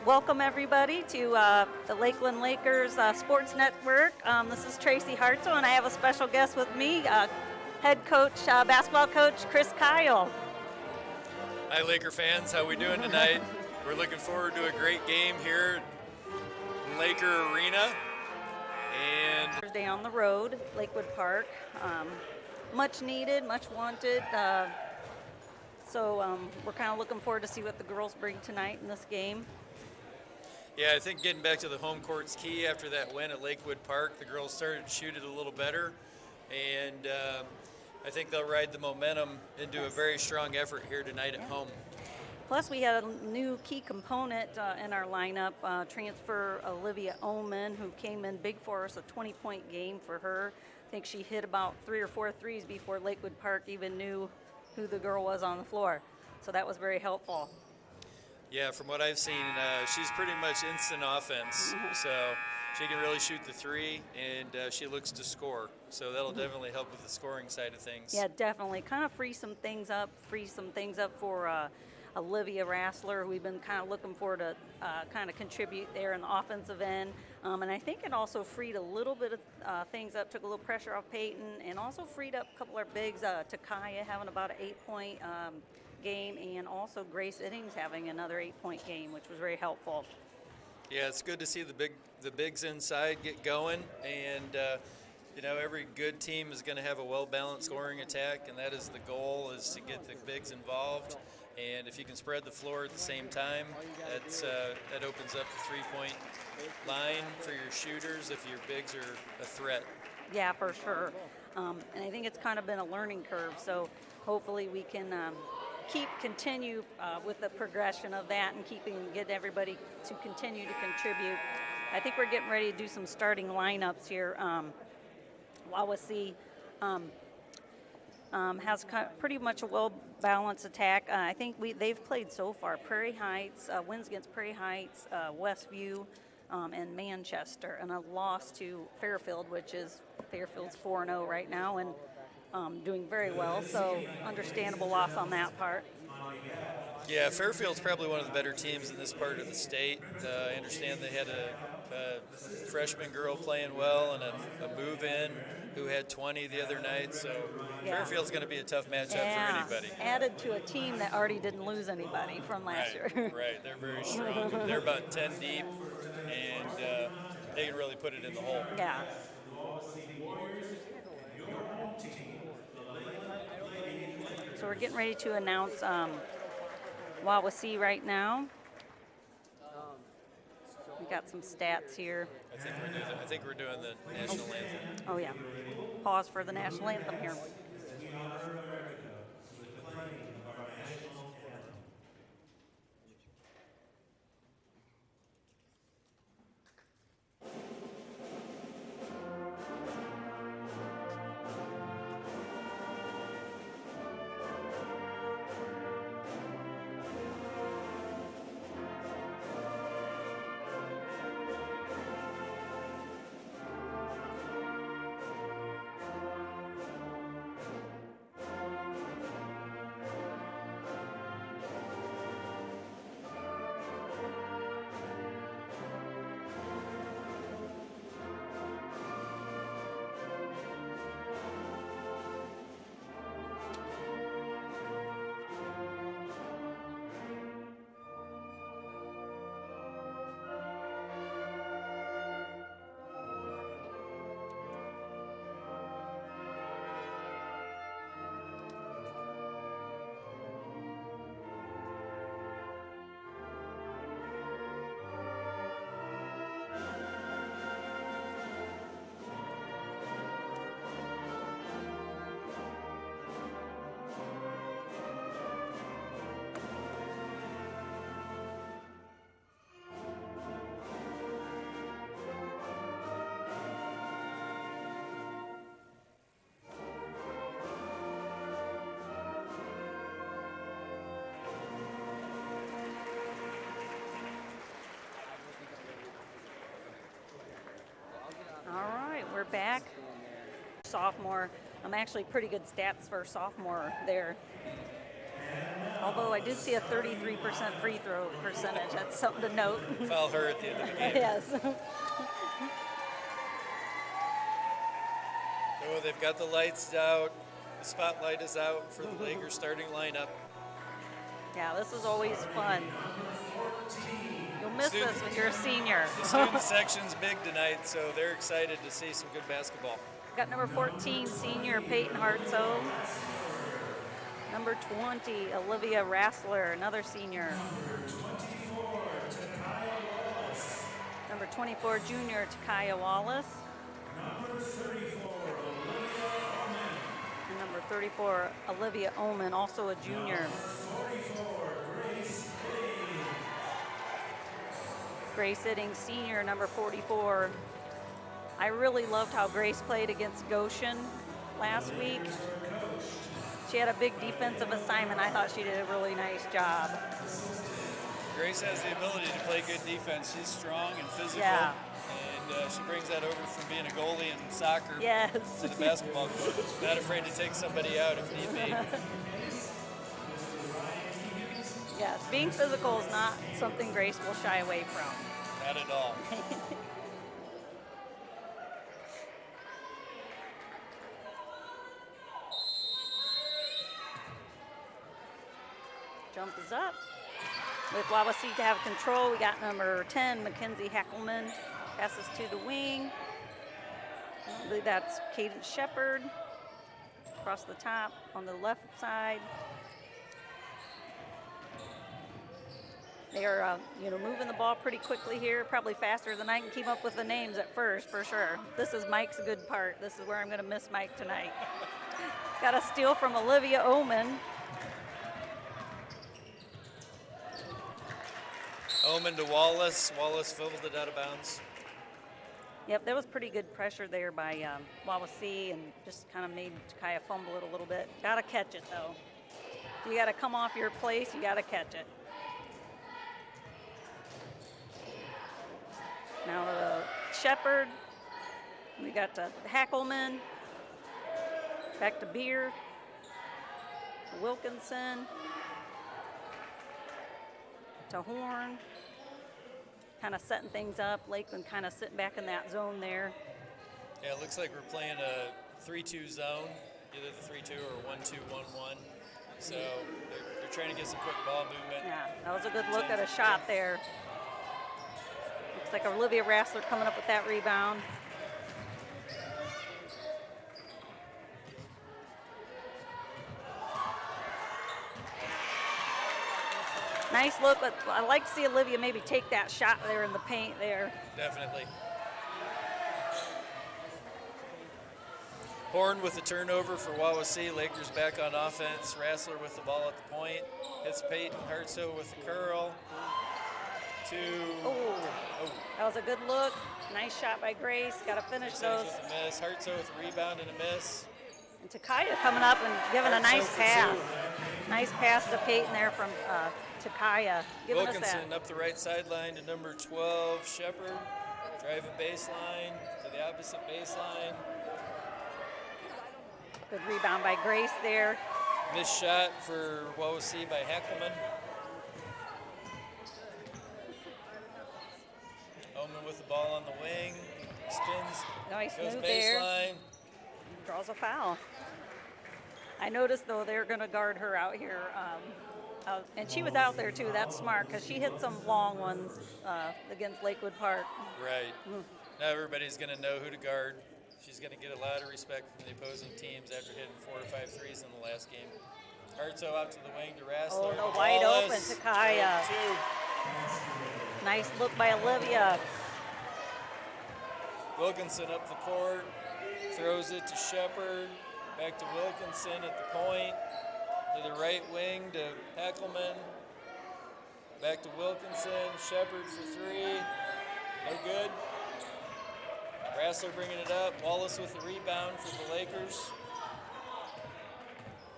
Welcome everybody to the Lakeland Lakers Sports Network. This is Tracy Hartzell, and I have a special guest with me, head coach, basketball coach Chris Kyle. Hi Laker fans, how we doing tonight? We're looking forward to a great game here in Laker Arena. And Thursday on the road, Lakewood Park. Much needed, much wanted. So we're kind of looking forward to see what the girls bring tonight in this game. Yeah, I think getting back to the home court's key after that win at Lakewood Park. The girls started to shoot it a little better, and I think they'll ride the momentum into a very strong effort here tonight at home. Plus, we had a new key component in our lineup, transfer Olivia Oman, who came in big for us, a 20-point game for her. I think she hit about 3 or 4 threes before Lakewood Park even knew who the girl was on the floor. So that was very helpful. Yeah, from what I've seen, she's pretty much instant offense. So she can really shoot the three, and she looks to score. So that'll definitely help with the scoring side of things. Yeah, definitely. Kind of free some things up for Olivia Rassler, who we've been kind of looking for to kind of contribute there in the offensive end. And I think it also freed a little bit of things up, took a little pressure off Peyton, and also freed up a couple of our bigs, Takaya having about an 8-point game, and also Grace Iddings having another 8-point game, which was very helpful. Yeah, it's good to see the bigs inside get going, and every good team is going to have a well-balanced scoring attack, and that is the goal, is to get the bigs involved. And if you can spread the floor at the same time, that opens up the three-point line for your shooters if your bigs are a threat. Yeah, for sure. And I think it's kind of been a learning curve, so hopefully we can continue with the progression of that and get everybody to continue to contribute. I think we're getting ready to do some starting lineups here. Wawasee has pretty much a well-balanced attack. I think they've played so far Prairie Heights, wins against Prairie Heights, Westview, and Manchester, and a loss to Fairfield, which is Fairfield's 4-0 right now, and doing very well, so understandable loss on that part. Yeah, Fairfield's probably one of the better teams in this part of the state. I understand they had a freshman girl playing well and a move-in who had 20 the other night, so yeah. Fairfield's going to be a tough matchup for anybody. Added to a team that already didn't lose anybody from last year. Right, they're very strong. They're about 10 deep, and they can really put it in the hole. Yeah. So we're getting ready to announce Wawasee right now. We got some stats here. I think we're doing the national anthem. Oh yeah. Pause for the national anthem here. We're back. Sophomore. I'm actually pretty good stats for a sophomore there. Although I did see a 33% free throw percentage. That's something to note. Foul her at the end of the game. Yes. So they've got the lights out. The spotlight is out for the Lakers starting lineup. Yeah, this is always fun. You'll miss this when you're a senior. The student section's big tonight, so they're excited to see some good basketball. Got number 14, senior Peyton Hartso. Number 20, Olivia Rassler, another senior. Number 24, junior Takaya Wallace. And number 34, Olivia Oman, also a junior. Grace Sitting, senior, number 44. I really loved how Grace played against Goshen last week. She had a big defensive assignment. I thought she did a really nice job. Grace has the ability to play good defense. She's strong and physical. Yeah. And she brings that over from being a goalie in soccer Yes. to the basketball court. Not afraid to take somebody out if need be. Yes, being physical is not something Grace will shy away from. Not at all. Jump is up. With Wawasee to have control, we got number 10, Mackenzie Heckelman. Passes to the wing. I believe that's Cadence Shepard. Across the top on the left side. They are, moving the ball pretty quickly here, probably faster than I can keep up with the names at first, for sure. This is Mike's good part. This is where I'm going to miss Mike tonight. Got a steal from Olivia Oman. Oman to Wallace. Wallace fumbled it out of bounds. Yep, there was pretty good pressure there by Wawasee and just kind of made Takaya fumble it a little bit. Got to catch it, though. If you got to come off your place, you got to catch it. Now Shepard, we got to Hackelman, back to Beer, to Wilkinson, to Horn, kind of setting things up. Lakeland kind of sitting back in that zone there. Yeah, it looks like we're playing a 3-2 zone, either the 3-2 or 1-2-1-1. So they're trying to get some quick ball movement. Yeah, that was a good look at a shot there. Looks like Olivia Rassler coming up with that rebound. Nice look. I like to see Olivia maybe take that shot there in the paint there. Definitely. Horn with the turnover for Wawasee. Lakers back on offense. Rassler with the ball at the point. Hits Peyton Hartso with the curl. That was a good look. Nice shot by Grace. Got to finish those. With a miss. Hartso with a rebound and a miss. And Takaya coming up and giving a nice pass. Nice pass to Peyton there from Takaya. Giving Wilkinson us that. up the right sideline to number 12, Shepard. Driving baseline to the opposite baseline. Good rebound by Grace there. Missed shot for Wawasee by Heckelman. Oman with the ball on the wing. Spins. Nice goes move baseline. there. Draws a foul. I noticed, though, they're going to guard her out here. And she was out there, too. That's smart, because she hit some long ones against Lakewood Park. Right. Now everybody's going to know who to guard. She's going to get a lot of respect from the opposing teams after hitting 4 or 5 threes in the last game. Hartso out to the wing to Rassler. Oh, no, wide open, Takaya. Nice look by Olivia. Wilkinson up the court, throws it to Shepard, back to Wilkinson at the point, to the right wing to Heckelman, back to Wilkinson, Shepard for 3, no good. Rassler bringing it up, Wallace with the rebound for the Lakers.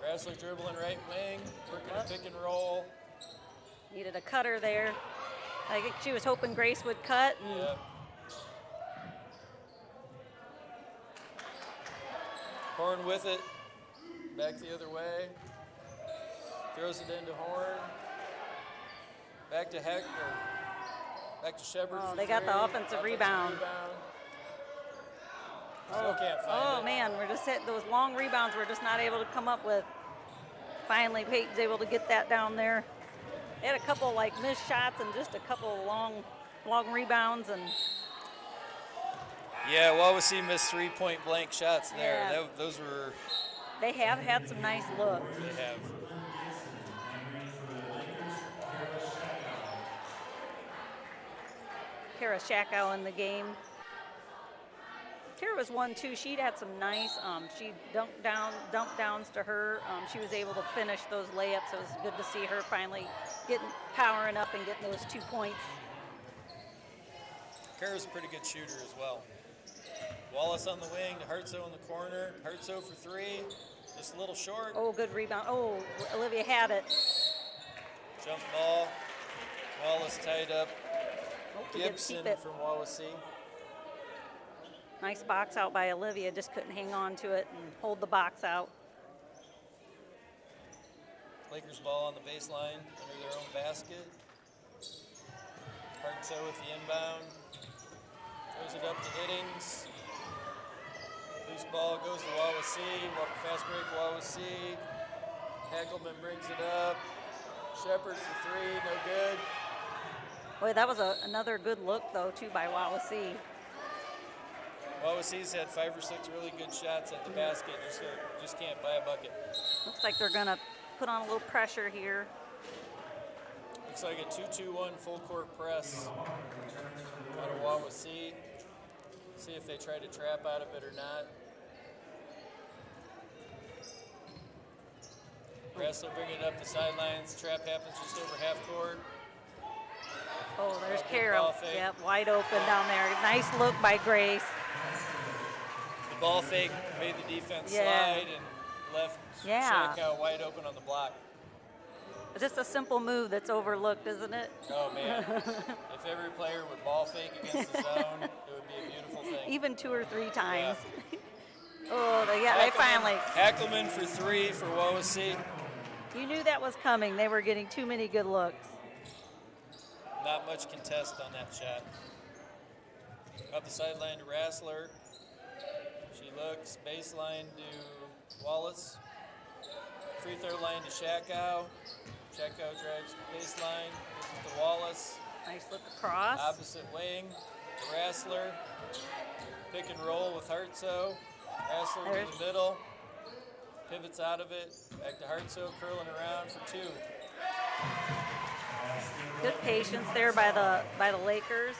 Rassler dribbling right wing, working a pick and roll. Needed a cutter there. I think she was hoping Grace would cut. And Yeah. Horn with it, back the other way. Throws it into Horn. Back to back to Shepard. Oh, for they got the three. offensive rebound. Still can't find Oh it. man, we're just hitting those long rebounds. We're just not able to come up with. Finally, Peyton's able to get that down there. They had a couple like missed shots and just a couple of long rebounds and. Yeah, Wawasee missed 3-point blank shots there. Yeah. Those were. They have had some nice looks. They have. Kara Shakow in the game. Kara was 1-2. She'd had some nice. She dump downs to her. She was able to finish those layups. It was good to see her finally powering up and getting those 2 points. Kara's a pretty good shooter as well. Wallace on the wing to Hartso in the corner. Hartso for three. Just a little short. Oh, good rebound. Oh, Olivia had it. Jump ball. Wallace tied up. Hope we can Gibson keep it. from Wawasee. Nice box out by Olivia. Just couldn't hang on to it and hold the box out. Lakers ball on the baseline under their own basket. Hartso with the inbound. Throws it up to Hiddings. Loose ball goes to Wawasee. Fast break Wawasee. Hackelman brings it up. Shepard for three, no good. Boy, that was another good look, though, too, by Wawasee. Wawasee's had 5 or 6 really good shots at the basket. Just can't buy a bucket. Looks like they're going to put on a little pressure here. Looks like a 2-2-1 full court press out of Wawasee. See if they try to trap out of it or not. Wrestler bringing it up the sidelines. Trap happens just over half court. Oh, there's Good Carol. ball fake. Yep, wide open down there. Nice look by Grace. The ball fake made the defense Yeah. slide and left Yeah. Shakow wide open on the block. Just a simple move that's overlooked, isn't it? Oh man, if every player would ball fake against the zone, it would be a beautiful thing. Even 2 or 3 times. Yeah. Oh, they finally. Hackelman for three for Wawasee. You knew that was coming. They were getting too many good looks. Not much contest on that shot. Up the sideline to Rassler. She looks baseline to Wallace. Free throw line to Shakow. Shakow drives baseline, gives it to Wallace. Nice look across. Opposite wing to Rassler. Pick and roll with Hartso. Rassler to the middle. Pivots out of it. Back to Hartso, curling around for 2. Good patience there by the Lakers.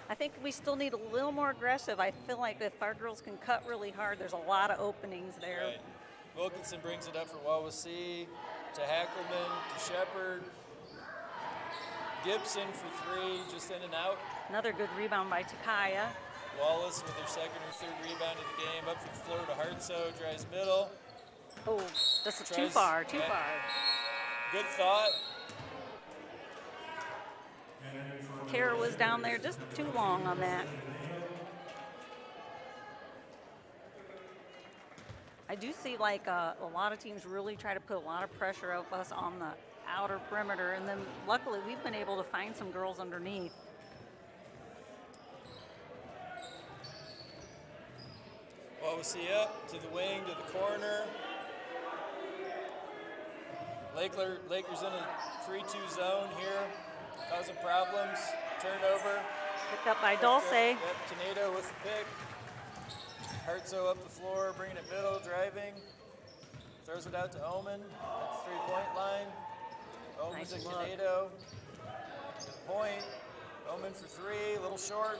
I think we still need a little more aggressive. I feel like if our girls can cut really hard, there's a lot of openings there. Right. Wilkinson brings it up for Wawasee, to Hackelman, to Shepard. Gibson for 3, just in and out. Another good rebound by Takaya. Wallace with her 2nd or 3rd rebound of the game. Up the floor to Hartso, drives middle. Oh, this is too Tries- far. yeah. Good thought. Kara was down there just too long on that. I do see like a lot of teams really try to put a lot of pressure of us on the outer perimeter, and then luckily we've been able to find some girls underneath. Wawasee up to the wing, to the corner. Lakers in a 3-2 zone here, causing problems. Turnover. Picked up by Dulce. Yep, Canedo with the pick. Hartso up the floor, bringing it middle, driving. Throws it out to Omen at the 3-point line. Omen Nice to look. Canedo. Good point. Omen for 3, a little short.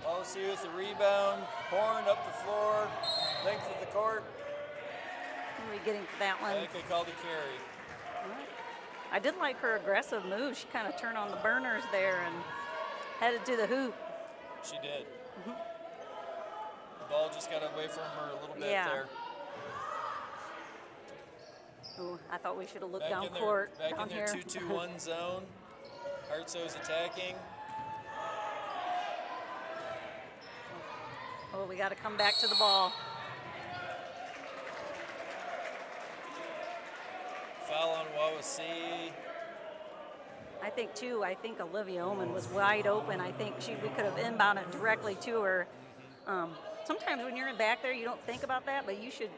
Wawasee with the rebound. Horn up the floor, length of the court. Who are we getting for that I one? think they called a carry. I did like her aggressive move. She kind of turned on the burners there and headed to the hoop. She did. The ball just got away from her a little bit there. Ooh, I thought we should have looked Back down in their, court back down in their here. 2-2-1 zone. Hartso's attacking. Oh, we got to come back to the ball. foul on Wawasee. I think too. I think Olivia Oman was wide open. I think we could have inbounded directly to her. Sometimes when you're back there, you don't think about that, but you should,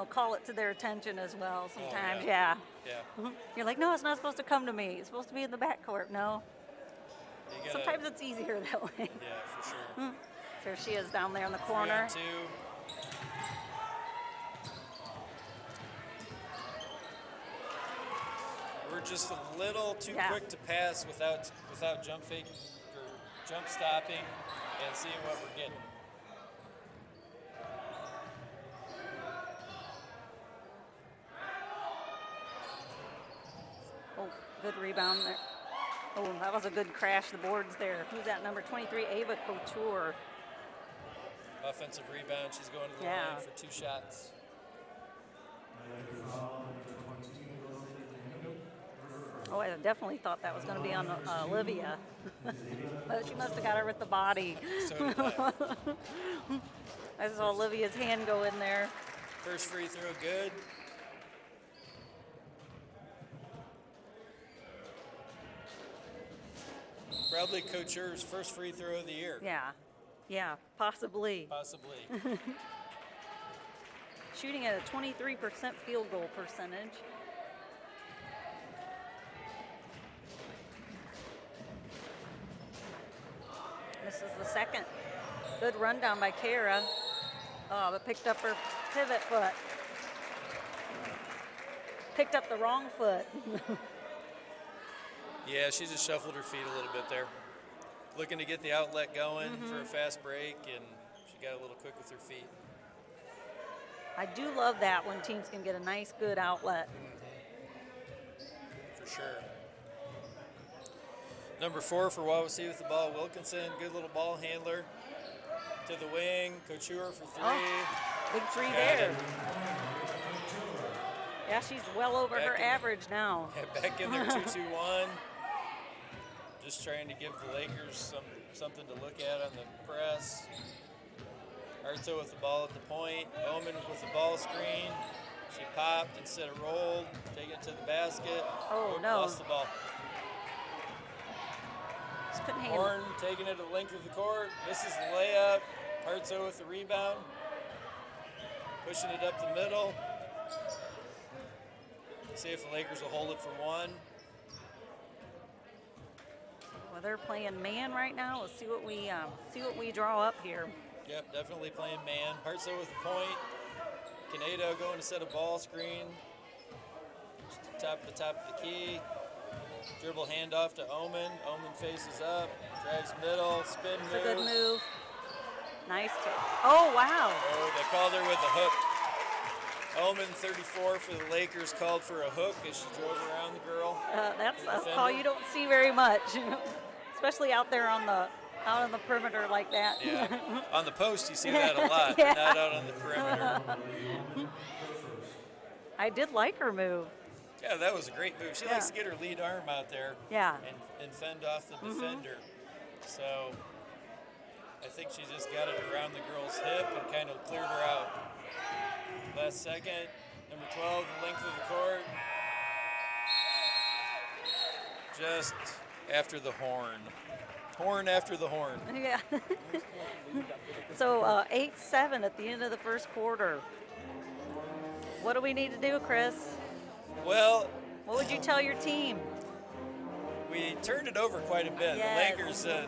call it to their attention as well. Sometimes, yeah. You're like, no, it's not supposed to come to me. It's supposed to be in the back court. No. Sometimes it's easier that way. Yeah, for sure. There she is down there in the corner. 3-on-2. We're just a little too quick to pass without jump faking or jump stopping and seeing what we're getting. Oh, good rebound there. Oh, that was a good crash the boards there. Who's that, number 23, Ava Couture? Offensive rebound. She's going to the line for 2 shots. Oh, I definitely thought that was going to be on Olivia. But she must have got her with the body. So did I. I saw Olivia's hand go in there. First free throw, good. Probably Couture's first free throw of the year. Yeah, possibly. Possibly. Shooting at a 23% field goal percentage. This is the second. Good rundown by Kara. Oh, but picked up her pivot foot. Picked up the wrong foot. Yeah, she just shuffled her feet a little bit there. Looking to get the outlet going for a fast break, and she got a little quick with her feet. I do love that when teams can get a nice, good outlet. For sure. Number 4 for Wawasee with the ball, Wilkinson. Good little ball handler. To the wing, Couture for 3. Oh, big 3 Got there. it. Yeah, she's well over her average now. Yeah, back in there, 2-2-1. Just trying to give the Lakers something to look at on the press. Arto with the ball at the point. Oman with the ball screen. She popped instead of rolled. Take it to the basket. Oh, no. Lost the ball. Just couldn't handle Horn taking it to the length of the court. Misses the layup. Arto with the rebound. Pushing it up the middle. See if the Lakers will hold it for 1. Well, they're playing man right now. Let's see what we draw up here. Yep, definitely playing man. Hartsoe with the point. Canedo going to set a ball screen. Just the top of the key. Dribble handoff to Oman. Oman faces up. Drives middle. Spin move. It's a good move. Nice. Oh, wow. Oh, they called her with a hook. Oman 34 for the Lakers called for a hook as she drove around the girl. That's a call you don't see very much, especially out there on the perimeter like that. Yeah, on the post you see that a lot, Yeah. but not out on the perimeter. I did like her move. Yeah, that was a great move. She likes to get her lead arm out there and fend off the defender. So I think she just got it around the girl's hip and kind of cleared her out. Last second, number 12, the length of the court. Just after the horn. Horn after the horn. Yeah. So 8-7 at the end of the first quarter. What do we need to do, Chris? Well, what would you tell your team? We turned it over quite a bit. Yes. The Lakers, the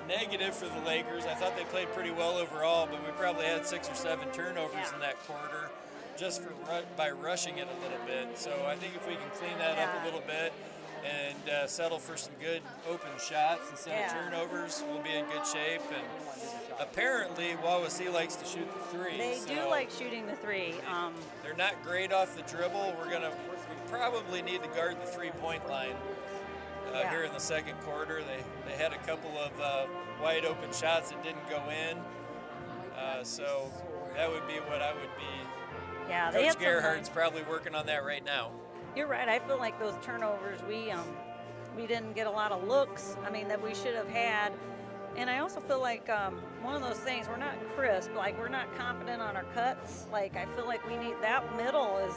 negative for the Lakers, I thought they played pretty well overall, but we probably had 6 or 7 turnovers in that quarter just by rushing it a little bit. So I think if we can clean that up a little bit and settle for some good open shots instead of turnovers, we'll be in good shape. And apparently Wawasee likes to shoot the 3. They do like shooting the 3. They're not great off the dribble. We probably need to guard the 3-point line. Here in the second quarter, they had a couple of wide open shots that didn't go in, so that would be what I would be. Yeah, Coach Gerhardt's probably working on that right now. You're right. I feel like those turnovers, we didn't get a lot of looks. I mean, that we should have had. And I also feel like one of those things, we're not crisp, like we're not confident on our cuts. Like I feel like we need that middle is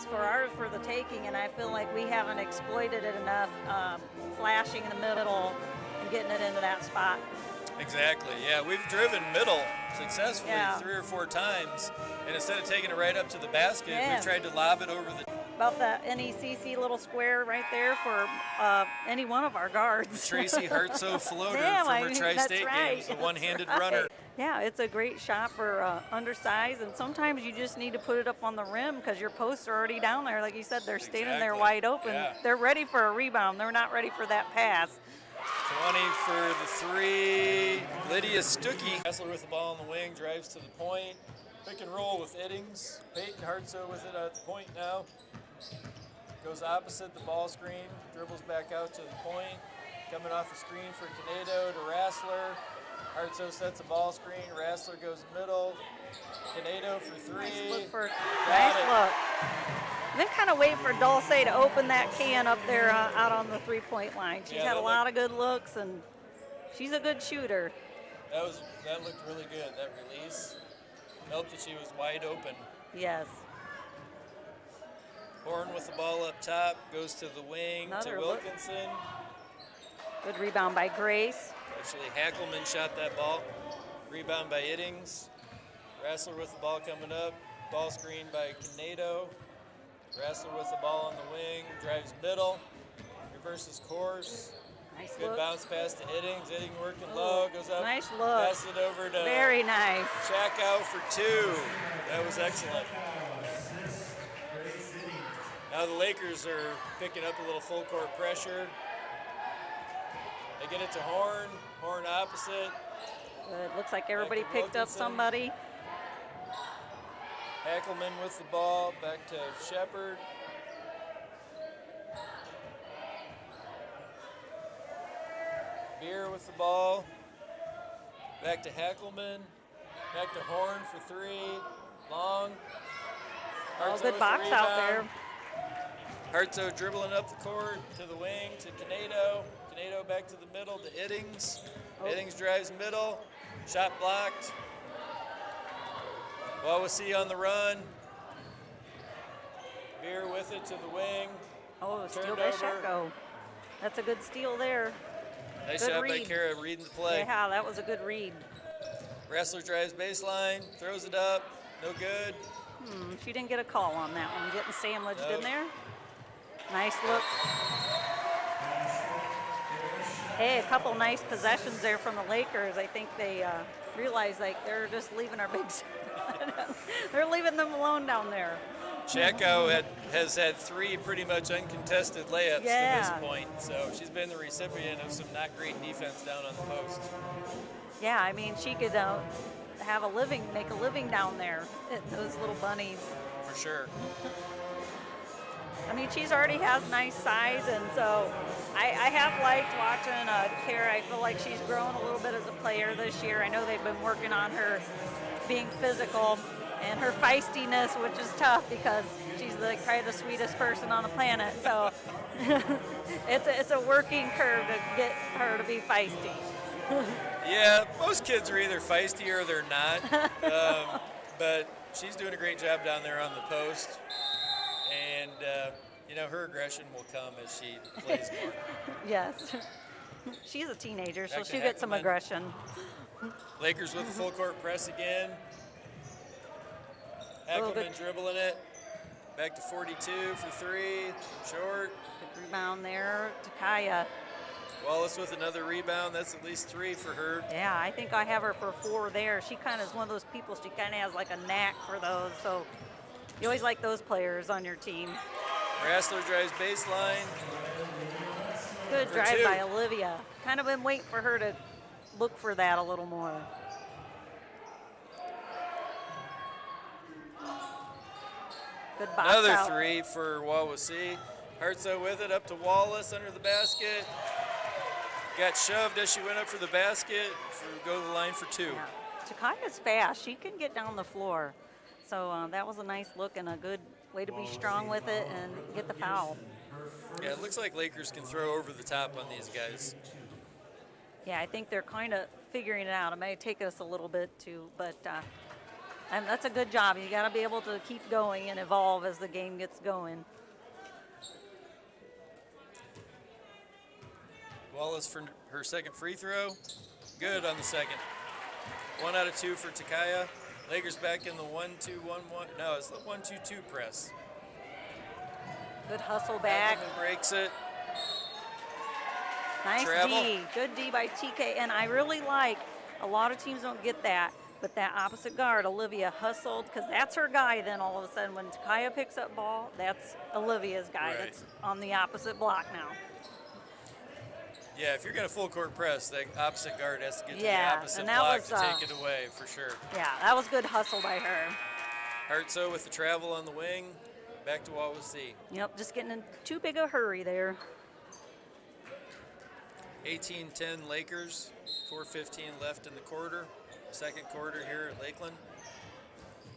for ours for the taking, and I feel like we haven't exploited it enough, flashing in the middle and getting it into that spot. Exactly. Yeah, we've driven middle successfully Yeah. 3 or 4 times, and instead of taking it right up to the basket, Yeah. we've tried to lob it over the About that NECC little square right there for any one of our guards. Tracy Hartsoe floater Damn, from I her mean, tri-state that's right. games, the That's one-handed right. runner. Yeah, it's a great shot for undersized, and sometimes you just need to put it up on the rim because your posts are already down there. Like you said, they're standing there Exactly. wide open. Yeah. They're ready for a rebound. They're not ready for that pass. 20 for the 3. Lydia Stuckey. Kessler with the ball on the wing, drives to the point. Pick and roll with Iddings. Peyton Hartsoe with it at the point now. Goes opposite the ball screen, dribbles back out to the point. Coming off the screen for Canedo to Rassler. Hartsoe sets a ball screen. Rassler goes middle. Canedo for 3. Nice look for Got nice it. look. I've been kind of waiting for Dulce to open that can up there out on the three-point line. She's Yeah, had a that lot of good looks, and she's a good shooter. That looked really good. That release helped that she was wide open. Yes. Horn with the ball up top, goes to the wing Another to look. Wilkinson. Good rebound by Grace. Actually, Hackelman shot that ball. Rebound by Iddings. Rassler with the ball coming up. Ball screen by Canedo. Rassler with the ball on the wing, drives middle, reverses course. Nice Good look. bounce pass to Iddings. Iddings working low, goes up. Nice look. Passes it over to Very nice. Shakow for 2. That was excellent. Now the Lakers are picking up a little full court pressure. They get it to Horn. Horn opposite. Good. Looks like everybody Back to picked up Wilkinson. somebody. Hackelman with the ball. Back to Shepard. Beer with the ball. Back to Hackelman. Back to Horn for 3. Long. Oh, Hartsoe good with the box out there. rebound. Hartsoe dribbling up the court to the wing to Canedo. Canedo back to the middle to Iddings. Oh. Iddings drives middle. Shot blocked. Wawasee on the run. Beer with it to the wing. Oh, steal Turned by over. Sheko. That's a good steal there. Nice Good job by read. Kara reading the play. Yeah, that was a good read. Wrestler drives baseline, throws it up, no good. She didn't get a call on that one. Getting sandwiched Nope. in there. Nice look. Hey, a couple nice possessions there from the Lakers. I think they realized like they're just leaving our bigs. They're leaving them alone down there. Shakow has had 3 pretty much uncontested layups Yeah. to this point, so she's been the recipient of some not great defense down on the post. Yeah, I mean she could make a living down there. Those little bunnies. For sure. I mean, she's already has nice size, and so I have liked watching Kara. I feel like she's grown a little bit as a player this year. I know they've been working on her being physical and her feistiness, which is tough because she's probably the sweetest person on the planet. So it's a working curve to get her to be feisty. Yeah, most kids are either feisty or they're not. But she's doing a great job down there on the post. And, her aggression will come as she plays more. Yes. She's a teenager, so Back to she'll get some Hackelman. aggression. Lakers with the full court press again. Oh, good. Hackelman dribbling it. Back to 42 for 3. Short. Good rebound there to Kaya. Wallace with another rebound. That's at least 3 for her. Yeah, I think I have her for 4 there. She kind of is one of those people, she kind of has like a knack for those. So you always like those players on your team. Rassler drives baseline. Good For drive 2. by Olivia. Kind of been waiting for her to look for that a little more. Good box Another out. 3 for Wawasee. Hartsoe with it up to Wallace under the basket. Got shoved as she went up for the basket. Go to the line for 2. Yeah. Takaya's fast. She can get down the floor. So that was a nice look and a good way to be strong with it and get the foul. Yeah, it looks like Lakers can throw over the top on these guys. Yeah, I think they're kind of figuring it out. It may take us a little bit to, but and that's a good job. You got to be able to keep going and evolve as the game gets going. Wallace for her second free throw. Good on the second. 1 out of 2 for Takaya. Lakers back in the 1-2-1-1. No, it's the 1-2-2 press. Good hustle back. Ackerman breaks it. Nice Travel. D. Good D by TK. And I really like, a lot of teams don't get that, but that opposite guard, Olivia, hustled, because that's her guy then all of a sudden. When Takaya picks up ball, that's Olivia's guy. Right. That's on the opposite block now. Yeah, if you're going to full court press, that opposite guard has to get to Yeah, the opposite and that block was, to take it away, for sure. Yeah, that was good hustle by her. Hartso with the travel on the wing. Back to Wawasee. Yep, just getting in too big a hurry there. 18-10 Lakers. 4:15 left in the quarter. Second quarter here at Lakeland.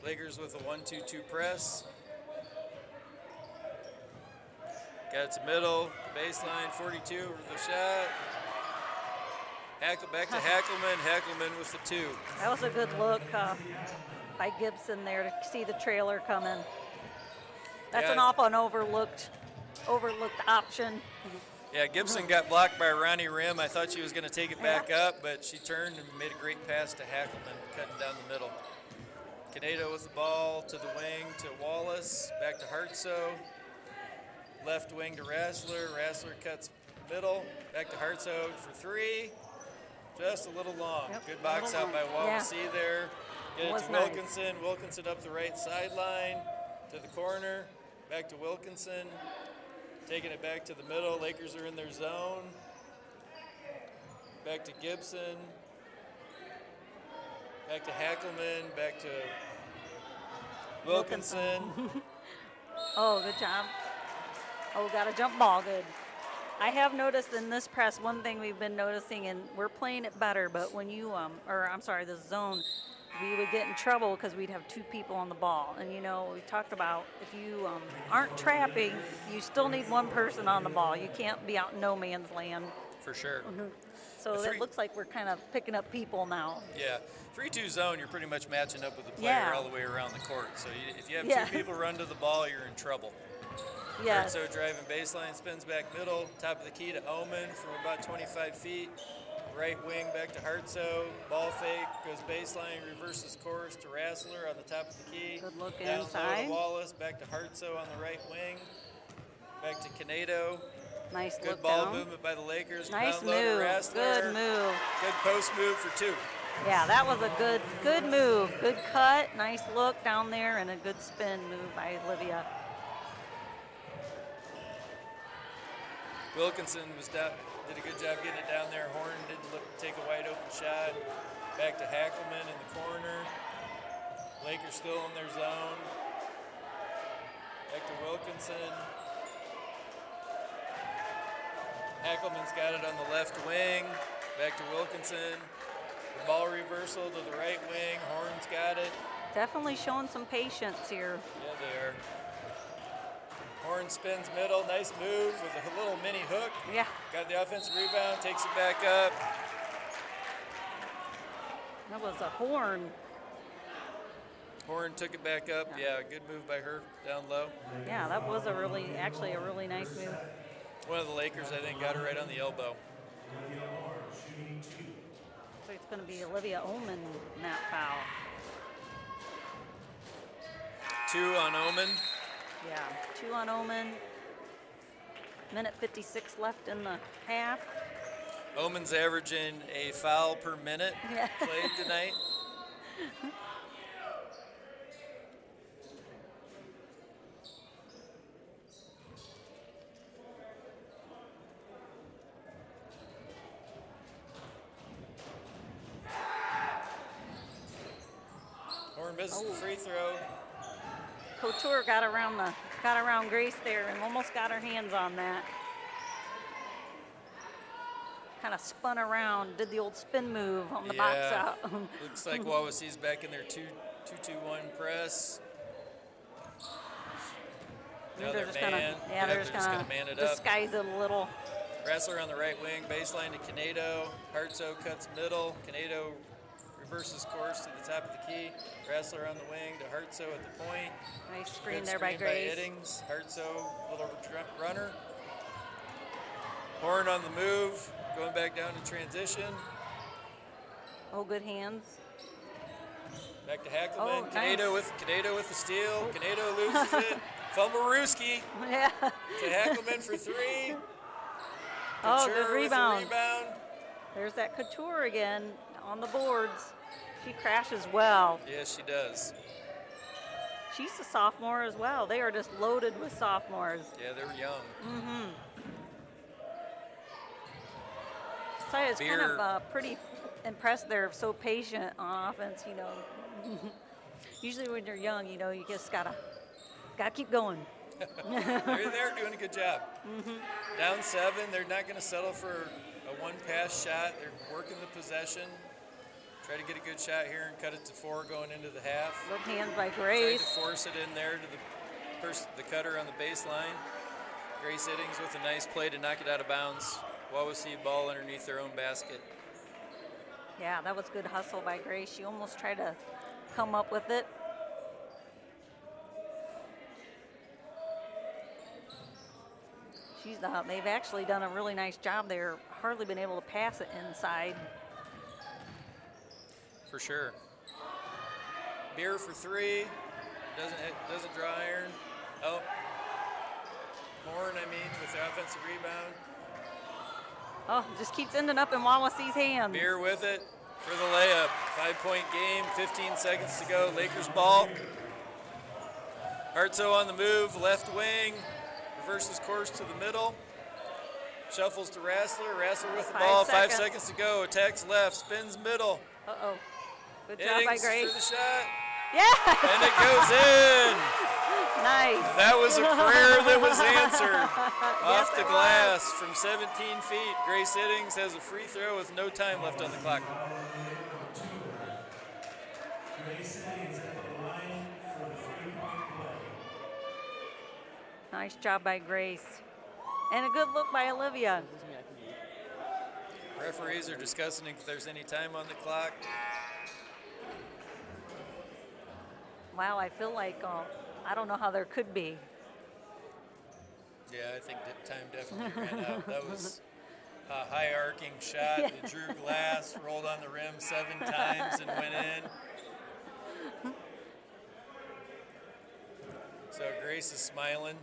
Lakers with a 1-2-2 press. Got it to middle, baseline, 42 over the shot. Back to Hackelman. Hackelman with the 2. That was a good look by Gibson there to see the trailer coming. That's Yeah. an often overlooked option. Yeah, Gibson got blocked by Ronnie Rim. I thought she was going to take it back up, but she turned and made a great pass to Hackelman, cutting down the middle. Canedo with the ball to the wing to Wallace, back to Hartso. Left wing to Rassler. Rassler cuts middle, back to Hartso for 3. Just a little long. Yep, Good box out by long. Wawasee there. Get it Was to nice. Wilkinson. Wilkinson up the right sideline to the corner. Back to Wilkinson. Taking it back to the middle. Lakers are in their zone. Back to Gibson. Back to Hackelman. Back to Wilkinson. Oh, good job. Oh, got a jump ball, good. I have noticed in this press, one thing we've been noticing, and we're playing it better, but when you, the zone, we would get in trouble because we'd have 2 people on the ball. And, we talked about if you aren't trapping, you still need 1 person on the ball. You can't be out in no man's land. For sure. So The it looks like we're kind of picking up people now. Yeah. 3-2 zone, you're pretty much matching up with the player Yeah. all the way around the court. So if you have Yeah. 2 people run to the ball, you're in trouble. Yes. So driving baseline, spins back middle, top of the key to Omen from about 25 feet. Right wing back to Hartso. Ball fake, goes baseline, reverses course to Rassler on the top of the key. Good look Down low inside. to Wallace, back to Hartso on the right wing. Back to Canedo. Nice Good look ball down. movement by the Lakers. Nice Down low to move. Rassler. Good move. Good post move for 2. Yeah, that was a good move. Good cut, nice look down there, and a good spin move by Olivia. Wilkinson did a good job getting it down there. Horn didn't take a wide open shot. Back to Hackelman in the corner. Lakers still in their zone. Back to Wilkinson. Hackelman's got it on the left wing. Back to Wilkinson. The ball reversal to the right wing. Horn's got it. Definitely showing some patience here. Yeah, they are. Horn spins middle. Nice move with a little mini hook. Yeah, Got the offensive rebound. Takes it back up. that was a horn. Horn took it back up. Yeah, good move by her down low. Yeah, that was actually a really nice move. One of the Lakers, I think, got her right on the elbow. So it's going to be Olivia Omen in that foul. 2 on Omen. Yeah, 2 on Omen. Minute 56 left in the half. Omen's averaging a foul per minute Yeah. played tonight. Horn misses the free throw. Couture got around Grace there and almost got her hands on that. Kind of spun around, did the old spin move on the box out. Looks like Wawasee's back in their 2-2-1 press. Now They're they're just gonna, man. yeah, they're they're just just gonna gonna man it up. disguise it a little. Rassler on the right wing, baseline to Canedo. Hartso cuts middle. Canedo reverses course to the top of the key. Rassler on the wing to Hartso at the point. Nice screen Good there by screen Grace. Iddings. Hartso, little runner. Horn on the move, going back down to transition. Oh, good hands. Back to Hackelman. Oh, nice. Canedo with the steal. Canedo loses it. Fumblerooski Yeah. to Hackelman for three. Oh, Couture good with the rebound. rebound. There's that Couture again on the boards. She crashes well. Yes, she does. She's a sophomore as well. They are just loaded with sophomores. Yeah, they were young. Mm-hmm. So it's kind Beer. of pretty impressed. They're so patient on offense, you know. Usually when you're young, you know, you just gotta keep going. They're doing a good job. Down 7, they're not going to settle for a one-pass shot. They're working the possession. Try to get a good shot here and cut it to 4 going into the half. Good hands by Tried Grace. to force it in there to the cutter on the baseline. Grace Iddings with a nice play to knock it out of bounds. Wawasee ball underneath their own basket. Yeah, that was good hustle by Grace. She almost tried to come up with it. They've actually done a really nice job there. Hardly been able to pass it inside. For sure. Beer for 3. Doesn't draw iron. Oh. Horn, with the offensive rebound. Oh, just keeps ending up in Wawasee's hands. Beer with it for the layup. 5-point game, 15 seconds to go. Lakers ball. Hartso on the move, left wing. Reverses course to the middle. Shuffles to Rassler. Rassler with the ball. 5 seconds to go. Attacks left. Spins middle. Uh-oh. Good job by Iddings Grace. for the shot. Yeah. And it goes in. Nice. That was a prayer that was answered. Yes, Off the it glass from 17 feet. Grace Iddings has a free throw with no time left on the clock. Nice job by Grace. And a good look by Olivia. Referees are discussing if there's any time on the clock. Wow, I feel like, I don't know how there could be. Yeah, I think that time definitely ran out. That was a high arcing shot Yeah. that drew glass, rolled on the rim 7 times and went in. So Grace is smiling.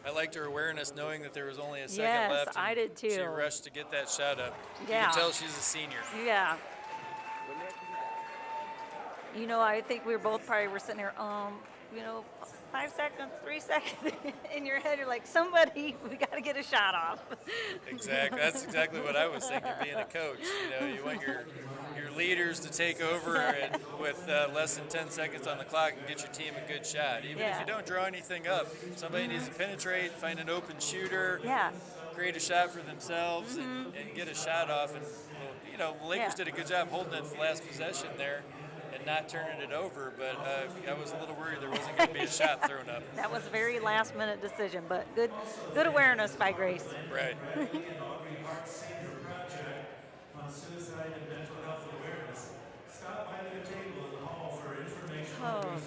I liked her awareness knowing that there was only a second Yes, left. I did too. She rushed to get that shot up. Yeah. You can tell she's a senior. Yeah. You know, I think we both probably were sitting here, 5 seconds, 3 seconds. In your head, you're like, somebody, we got to get a shot off. Exactly. That's exactly what I was thinking being a coach. You want your leaders to take over and with less than 10 seconds on the clock and get your team a good shot. Even if you don't draw anything up, somebody needs to penetrate, find an open shooter, create a shot for themselves and get a shot off. And, the Lakers did a good job holding it for the last possession there and not turning it over, but I was a little worried there wasn't going to be a shot thrown up. That was a very last-minute decision, but good awareness by Grace. Right.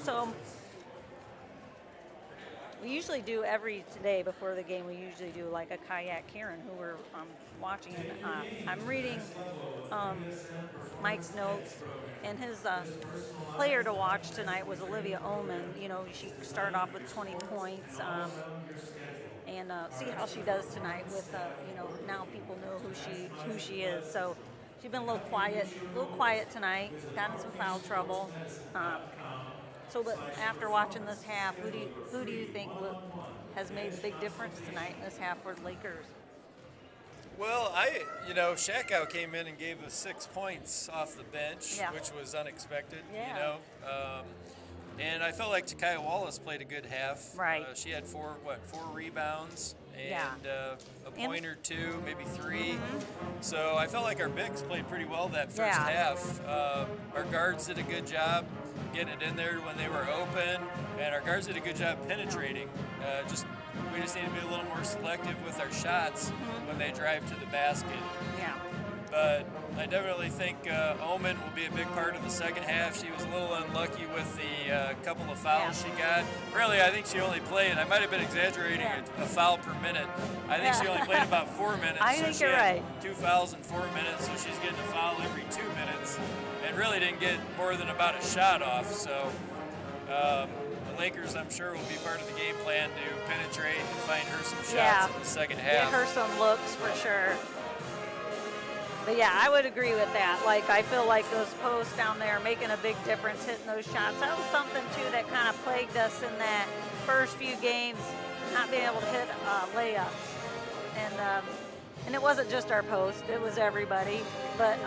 So we usually do today before the game, we usually do like a kayak Karen who we're watching. And, I'm reading Mike's notes, and his player to watch tonight was Olivia Oman. She started off with 20 points. And see how she does tonight with, now people know who she is. So she's been a little quiet tonight, got in some foul trouble. But after watching this half, who do you think has made a big difference tonight in this half for the Lakers? Well, Shackow came in and gave us 6 points off the bench, which was unexpected, and I felt like Takaya Wallace played a good half. Right. She had 4 rebounds and a point or 2, maybe 3. So I felt like our bigs played pretty well that first half. Our guards did a good job getting it in there when they were open. and our guards did a good job penetrating. We just need to be a little more selective with our shots when they drive to the basket. Yeah. But I definitely think Omen will be a big part of the second half. She was a little unlucky with the couple of fouls she got. Really, I think she only played, I might have been exaggerating, a foul per minute. I think she only played about 4 minutes. I think you're right. 2 fouls in 4 minutes, so she's getting a foul every 2 minutes, and really didn't get more than about a shot off. So the Lakers, I'm sure, will be part of the game plan to penetrate and find her some shots in the second half. Get her some looks for sure. But yeah, I would agree with that. Like, I feel like those posts down there making a big difference, hitting those shots. That was something, too, that kind of plagued us in that first few games, not being able to hit layups. And it wasn't just our post, it was everybody. But,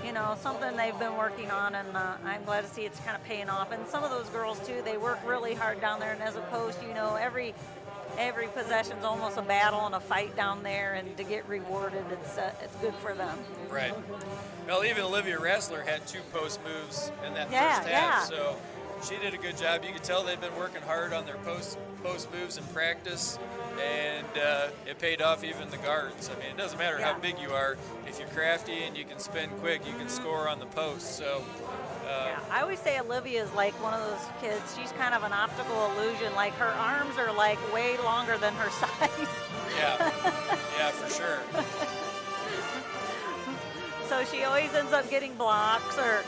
you know, something they've been working on, and I'm glad to see it's kind of paying off. And some of those girls, too, they work really hard down there. And as a post, you know, every possession's almost a battle and a fight down there, and to get rewarded, it's good for them. Right. Well, even Olivia Rassler had 2 post moves in that first half, so she did a good job. You could tell they've been working hard on their post moves in practice, and it paid off even the guards. I mean, it doesn't matter how big you are. If you're crafty and you can spin quick, you can score on the post. So. I always say Olivia is like one of those kids. She's kind of an optical illusion. Like, her arms are like way longer than her size. Yeah, for sure. So she always ends up getting blocks or,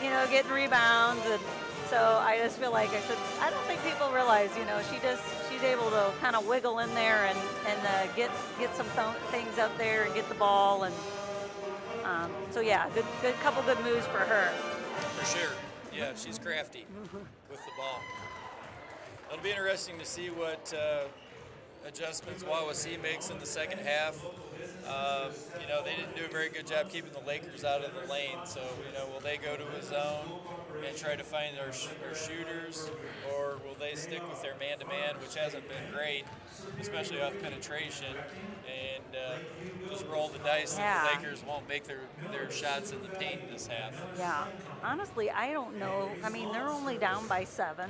you know, getting rebounds. And so I just feel like, I don't think people realize, you know, she's able to kind of wiggle in there and get some things up there and get the ball. And so yeah, good couple good moves for her. For sure. Yeah, she's crafty with the ball. It'll be interesting to see what adjustments Wawasee makes in the second half. You know, they didn't do a very good job keeping the Lakers out of the lane, so, you know, will they go to a zone and try to find their shooters, or will they stick with their man-to-man, which hasn't been great, especially off penetration, and just roll the dice that the Lakers won't make their shots in the paint this half. Yeah, honestly, I don't know. I mean, they're only down by 7.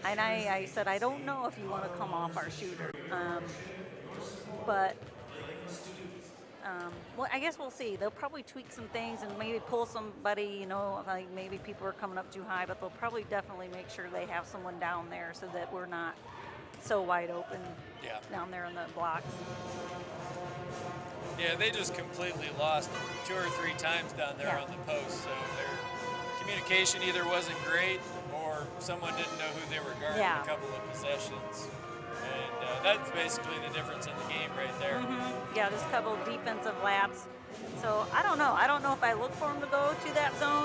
And I said, I don't know if you want to come off our shooter. But, well, I guess we'll see. They'll probably tweak some things and maybe pull somebody, you know, like maybe people are coming up too high, but they'll probably definitely make sure they have someone down there so that we're not so wide open down there in the blocks. Yeah, they just completely lost 2 or 3 times down there on the post, so their communication either wasn't great or someone didn't know who they were guarding a couple of possessions. And that's basically the difference in the game right there. Yeah, just a couple of defensive laps. So I don't know. I don't know if I look for them to go to that zone.